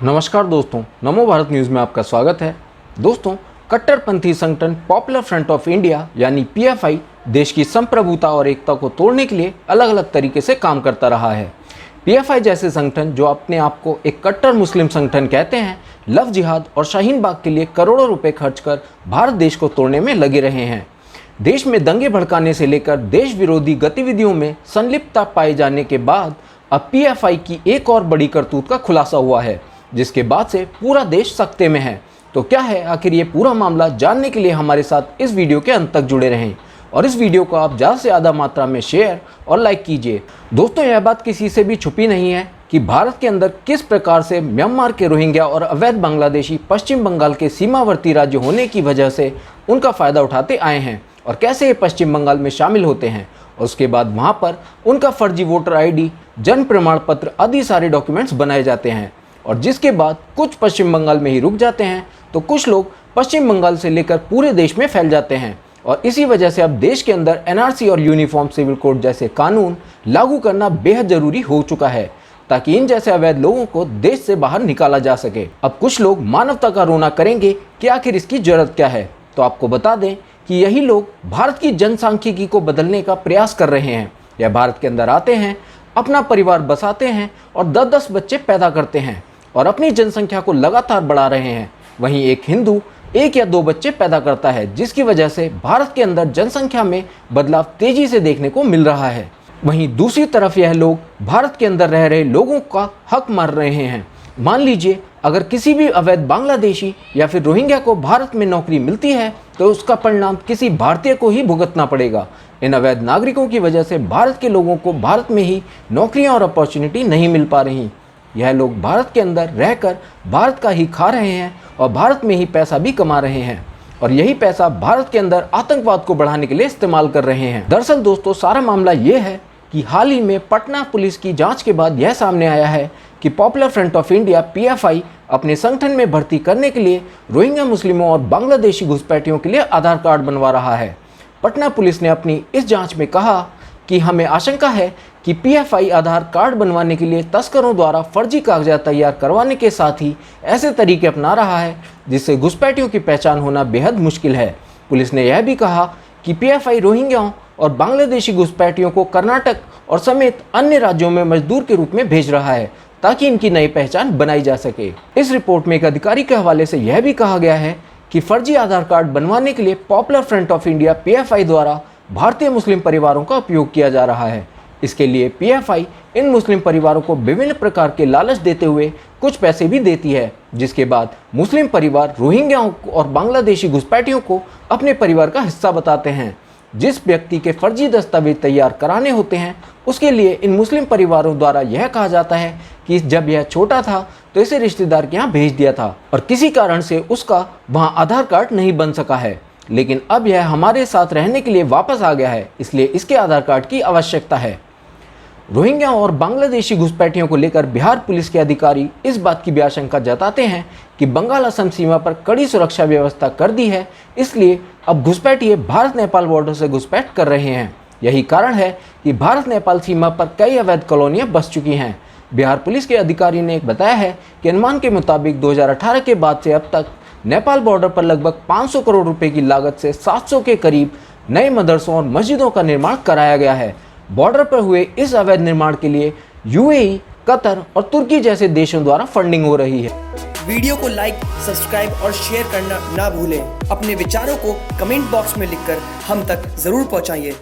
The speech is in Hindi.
नमस्कार दोस्तों, नमो भारत न्यूज़ में आपका स्वागत है। दोस्तों, कट्टरपंथी संगठन पॉपुलर फ्रंट ऑफ इंडिया यानी पीएफआई देश की संप्रभुता और एकता को तोड़ने के लिए अलग अलग तरीके से काम करता रहा है। पीएफआई जैसे संगठन जो अपने आप को एक कट्टर मुस्लिम संगठन कहते हैं, लव जिहाद और शाहीन बाग के लिए करोड़ों रुपए खर्च कर भारत देश को तोड़ने में लगे रहे हैं। देश में दंगे भड़काने से लेकर देश विरोधी गतिविधियों में संलिप्तता पाए जाने के बाद अब पीएफआई की एक और बड़ी करतूत का खुलासा हुआ है, जिसके बाद से पूरा देश सख्ते में है। तो क्या है आखिर ये पूरा मामला, जानने के लिए हमारे साथ इस वीडियो के अंत तक जुड़े रहें और इस वीडियो को आप ज़्यादा से ज़्यादा मात्रा में शेयर और लाइक कीजिए। दोस्तों, यह बात किसी से भी छुपी नहीं है कि भारत के अंदर किस प्रकार से म्यांमार के रोहिंग्या और अवैध बांग्लादेशी पश्चिम बंगाल के सीमावर्ती राज्य होने की वजह से उनका फ़ायदा उठाते आए हैं और कैसे ये पश्चिम बंगाल में शामिल होते हैं और उसके बाद वहाँ पर उनका फर्जी वोटर आईडी, जन्म प्रमाण पत्र आदि सारे डॉक्यूमेंट्स बनाए जाते हैं और जिसके बाद कुछ पश्चिम बंगाल में ही रुक जाते हैं तो कुछ लोग पश्चिम बंगाल से लेकर पूरे देश में फैल जाते हैं। और इसी वजह से अब देश के अंदर एनआरसी और यूनिफॉर्म सिविल कोड जैसे कानून लागू करना बेहद ज़रूरी हो चुका है ताकि इन जैसे अवैध लोगों को देश से बाहर निकाला जा सके। अब कुछ लोग मानवता का रोना करेंगे कि आखिर इसकी जरूरत क्या है, तो आपको बता दें कि यही लोग भारत की जनसांख्यिकी को बदलने का प्रयास कर रहे हैं। यह भारत के अंदर आते हैं, अपना परिवार बसाते हैं और 10-10 बच्चे पैदा करते हैं और अपनी जनसंख्या को लगातार बढ़ा रहे हैं। वहीं एक हिंदू 1 या 2 बच्चे पैदा करता है, जिसकी वजह से भारत के अंदर जनसंख्या में बदलाव तेजी से देखने को मिल रहा है। वहीं दूसरी तरफ यह लोग भारत के अंदर रह रहे लोगों का हक मार रहे हैं। मान लीजिए अगर किसी भी अवैध बांग्लादेशी या फिर रोहिंग्या को भारत में नौकरी मिलती है तो उसका परिणाम किसी भारतीय को ही भुगतना पड़ेगा। इन अवैध नागरिकों की वजह से भारत के लोगों को भारत में ही नौकरियां और अपॉर्चुनिटी नहीं मिल पा रही। यह लोग भारत के अंदर रहकर भारत का ही खा रहे हैं और भारत में ही पैसा भी कमा रहे हैं और यही पैसा भारत के अंदर आतंकवाद को बढ़ाने के लिए इस्तेमाल कर रहे हैं। दरअसल दोस्तों, सारा मामला ये है कि हाल ही में पटना पुलिस की जांच के बाद यह सामने आया है कि popular front of India PFI अपने संगठन में भर्ती करने के लिए रोहिंग्या मुस्लिमों और बांग्लादेशी घुसपैठियों के लिए आधार कार्ड बनवा रहा है। पटना पुलिस ने अपनी इस जांच में कहा कि हमें आशंका है कि पीएफआई आधार कार्ड बनवाने के लिए तस्करों द्वारा फर्जी कागजात तैयार करवाने के साथ ही ऐसे तरीके अपना रहा है जिससे घुसपैठियों की पहचान होना बेहद मुश्किल है। पुलिस ने यह भी कहा कि पीएफआई रोहिंग्याओं और बांग्लादेशी घुसपैठियों को कर्नाटक और समेत अन्य राज्यों में मजदूर के रूप में भेज रहा है ताकि इनकी नई पहचान बनाई जा सके। इस रिपोर्ट में एक अधिकारी के हवाले से यह भी कहा गया है कि फर्जी आधार कार्ड बनवाने के लिए popular front of India PFI द्वारा भारतीय मुस्लिम परिवारों का उपयोग किया जा रहा है। इसके लिए पीएफआई इन मुस्लिम परिवारों को विभिन्न प्रकार के लालच देते हुए कुछ पैसे भी देती है, जिसके बाद मुस्लिम परिवार रोहिंग्याओं और बांग्लादेशी घुसपैठियों को अपने परिवार का हिस्सा बताते हैं। जिस व्यक्ति के फर्जी दस्तावेज तैयार कराने होते हैं उसके लिए इन मुस्लिम परिवारों द्वारा यह कहा जाता है कि जब यह छोटा था तो इसे रिश्तेदार के यहाँ भेज दिया था और किसी कारण से उसका वहाँ आधार कार्ड नहीं बन सका है, लेकिन अब यह हमारे साथ रहने के लिए वापस आ गया है, इसलिए इसके आधार कार्ड की आवश्यकता है। रोहिंग्या और बांग्लादेशी घुसपैठियों को लेकर बिहार पुलिस के अधिकारी इस बात की भी आशंका जताते हैं कि बंगाल असम सीमा पर कड़ी सुरक्षा व्यवस्था कर दी है, इसलिए अब घुसपैठिए भारत नेपाल बॉर्डर से घुसपैठ कर रहे हैं। यही कारण है कि भारत नेपाल सीमा पर कई अवैध कॉलोनियां बस चुकी हैं। बिहार पुलिस के अधिकारी ने बताया है कि अनुमान के मुताबिक 2018 के बाद से अब तक नेपाल बॉर्डर पर लगभग 500 करोड़ रुपए की लागत से 700 के करीब नए मदरसों और मस्जिदों का निर्माण कराया गया है। बॉर्डर पर हुए इस अवैध निर्माण के लिए यूएई, कतर और तुर्की जैसे देशों द्वारा फंडिंग हो रही है। वीडियो को लाइक, सब्सक्राइब और शेयर करना ना भूलें। अपने विचारों को कमेंट बॉक्स में लिखकर हम तक जरूर पहुंचाइए।